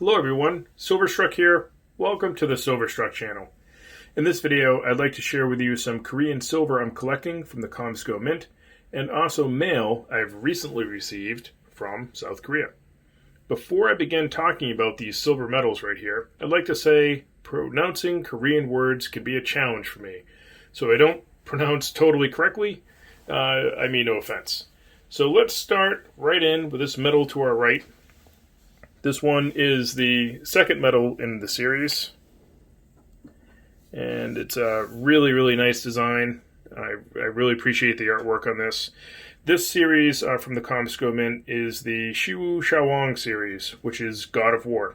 Hello everyone, Silverstruck here. Welcome to the Silverstruck channel. In this video, I'd like to share with you some Korean silver I'm collecting from the Komsco Mint, and also mail I've recently received from South Korea. Before I begin talking about these silver metals right here, I'd like to say pronouncing Korean words can be a challenge for me. So if I don't pronounce totally correctly, I mean no offense. So let's start right in with this metal to our right. This one is the second metal in the series, and it's a really nice design. I really appreciate the artwork on this. This series from the Komsco Mint is the Chiwoo Cheonwang series, which is God of War.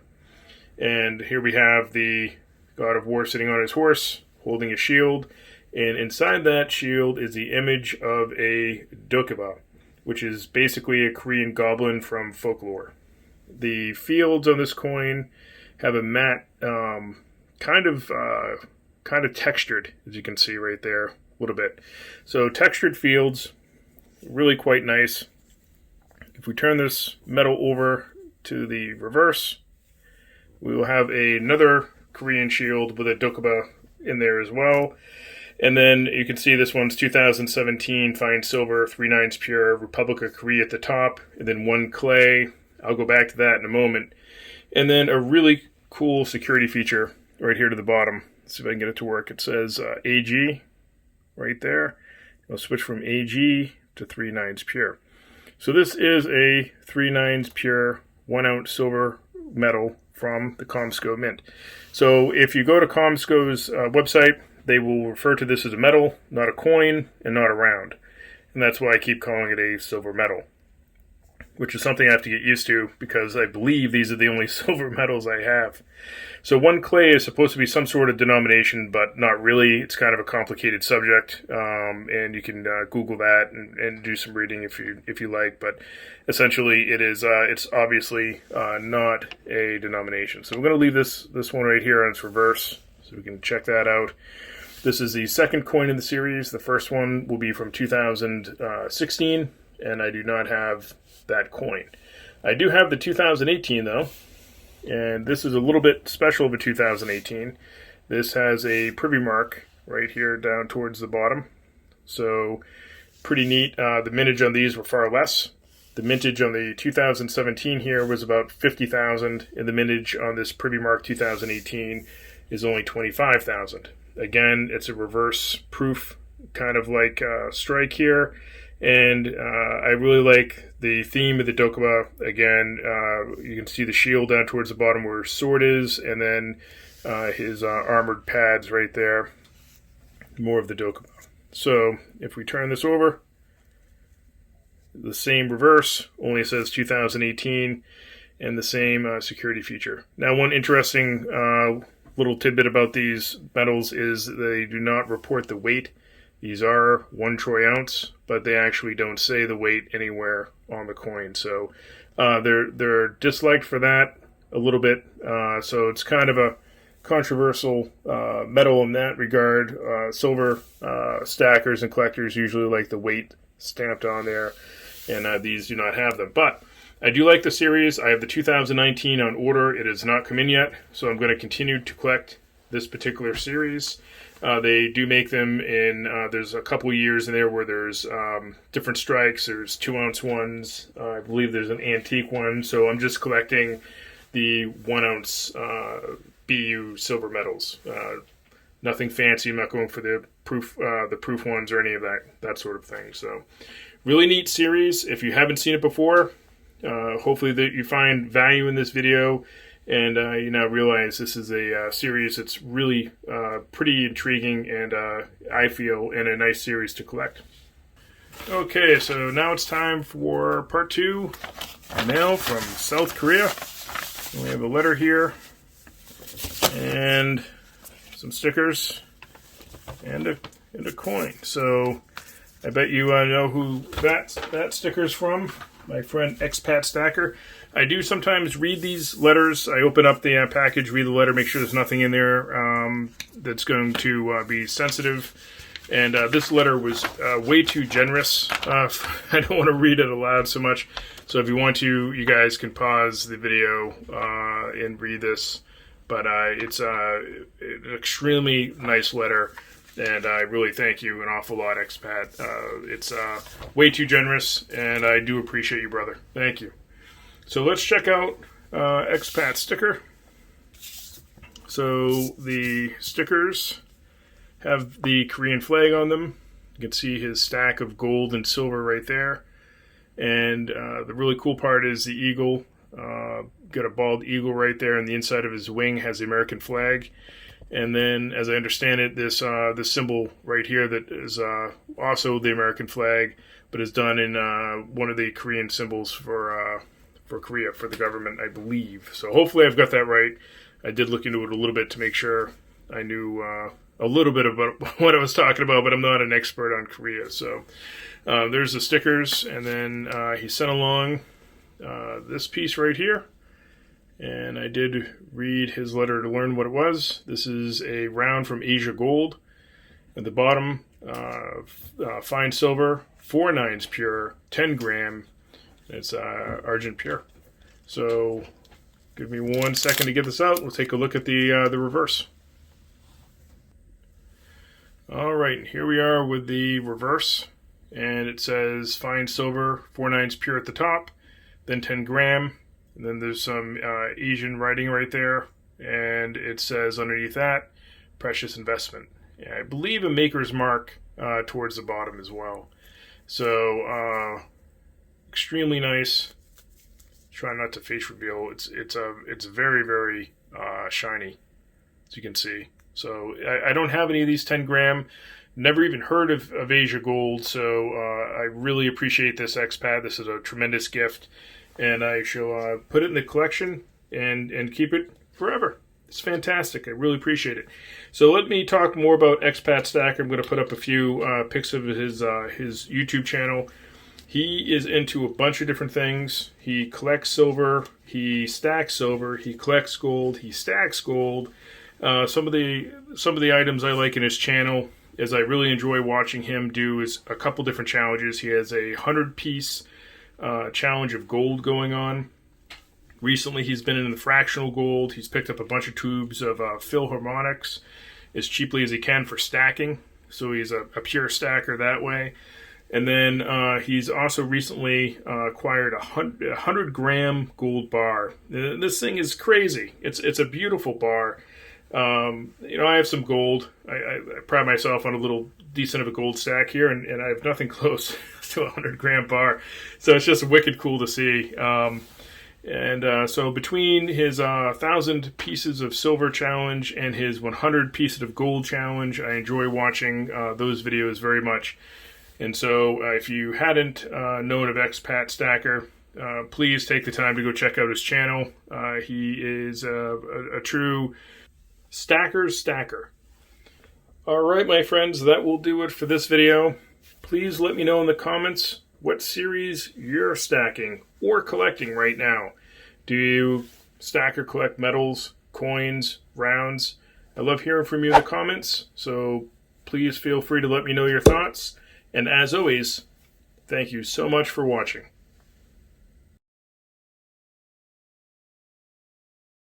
And here we have the God of War sitting on his horse, holding a shield, and inside that shield is the image of a Dokkaebi, which is basically a Korean goblin from folklore. The fields on this coin have a matte, kind of textured, as you can see right there, a little bit. So textured fields, really quite nice. If we turn this metal over to the reverse, we will have another Korean shield with a Dokkaebi in there as well. And then you can see this one's 2017 fine silver, 3/9 pure, Republic of Korea at the top, and then one clay. I'll go back to that in a moment. And then a really cool security feature right here to the bottom. Let's see if I can get it to work. It says AG right there. It'll switch from AG to 3/9 pure. So this is a 3/9 pure 1 ounce silver metal from the Komsco Mint. So if you go to Komsco's website, they will refer to this as a metal, not a coin, and not a round. And that's why I keep calling it a silver metal, which is something I have to get used to because I believe these are the only silver metals I have. So one clay is supposed to be some sort of denomination, but not really. It's kind of a complicated subject, and you can Google that and do some reading if you like. But essentially, it's obviously not a denomination. So we're going to leave this one right here on its reverse, so we can check that out. This is the second coin in the series. The first one will be from 2016, and I do not have that coin. I do have the 2018 though, and this is a little bit special of a 2018. This has a privy mark right here down towards the bottom, so pretty neat. The mintage on these were far less. The mintage on the 2017 here was about 50,000, and the mintage on this privy mark 2018 is only 25,000. Again, it's a reverse proof kind of like strike here. And I really like the theme of the Dokkaebi. Again, you can see the shield down towards the bottom where his sword is, and then his armored pads right there. More of the Dokkaebi. So if we turn this over, the same reverse, only says 2018, and the same security feature. Now, one interesting little tidbit about these metals is they do not report the weight. These are 1 troy ounce, but they actually don't say the weight anywhere on the coin. So they're disliked for that a little bit. So it's kind of a controversial metal in that regard. Silver stackers and collectors usually like the weight stamped on there, and these do not have them. But I do like the series. I have the 2019 on order. It has not come in yet, so I'm going to continue to collect this particular series. They do make them in, there's a couple years in there where there's different strikes. There's 2 ounce ones. I believe there's an antique one. So I'm just collecting the 1 ounce BU silver metals. Nothing fancy. I'm not going for the proof ones or any of that sort of thing. So really neat series. If you haven't seen it before, hopefully that you find value in this video. And you now realize this is a series that's really pretty intriguing and I feel in a nice series to collect. Okay, so now it's time for part 2, mail from South Korea. We have a letter here and some stickers and a coin. So I bet you know who that sticker's from. My friend Expat Stacker. I do sometimes read these letters. I open up the package, read the letter, make sure there's nothing in there that's going to be sensitive. And this letter was way too generous. I don't want to read it aloud so much. So if you want to, you guys can pause the video and read this. But it's an extremely nice letter. And I really thank you an awful lot, Expat. It's way too generous, and I do appreciate you, brother. Thank you. So let's check out Expat sticker. So the stickers have the Korean flag on them. You can see his stack of gold and silver right there. And the really cool part is the eagle. Got a bald eagle right there, and the inside of his wing has the American flag. And then, as I understand it, this symbol right here that is also the American flag, but is done in one of the Korean symbols for Korea, for the government, I believe. So hopefully I've got that right. I did look into it a little bit to make sure I knew a little bit about what I was talking about, but I'm not an expert on Korea. So there's the stickers, and then he sent along this piece right here. And I did read his letter to learn what it was. This is a round from Asia Gold. At the bottom, fine silver, 4 nines pure, 10 gram. It's argent pure. So give me 1 second to get this out. We'll take a look at the reverse. All right, here we are with the reverse. And it says fine silver, 4 nines pure at the top, then 10 gram. And then there's some Asian writing right there, and it says underneath that, precious investment. Yeah, I believe a maker's mark towards the bottom as well. So extremely nice. Try not to face reveal. It's very, very shiny, as you can see. So I don't have any of these 10 gram. Never even heard of Asia Gold, so I really appreciate this, Expat. This is a tremendous gift. And I shall put it in the collection and keep it forever. It's fantastic. I really appreciate it. So let me talk more about Expat Stack. I'm going to put up a few pics of his YouTube channel. He is into a bunch of different things. He collects silver. He stacks silver. He collects gold. He stacks gold. Some of the items I like in his channel, as I really enjoy watching him do, is a couple different challenges. He has a 100-piece challenge of gold going on. Recently he's been in the fractional gold. He's picked up a bunch of tubes of Philharmonics as cheaply as he can for stacking, so he's a pure stacker that way. And then he's also recently acquired a 100 gram gold bar. This thing is crazy. It's a beautiful bar. I have some gold. I pride myself on a little decent of a gold stack here, and I have nothing close to a 100 gram bar. So it's just wicked cool to see. So between his 1,000 pieces of silver challenge and his 100 pieces of gold challenge, I enjoy watching those videos very much. And so if you hadn't known of Expat Stacker, please take the time to go check out his channel. He is a true stacker's stacker. All right, my friends, that will do it for this video. Please let me know in the comments what series you're stacking or collecting right now. Do you stack or collect medals, coins, rounds? I love hearing from you in the comments, so please feel free to let me know your thoughts. And as always, thank you so much for watching.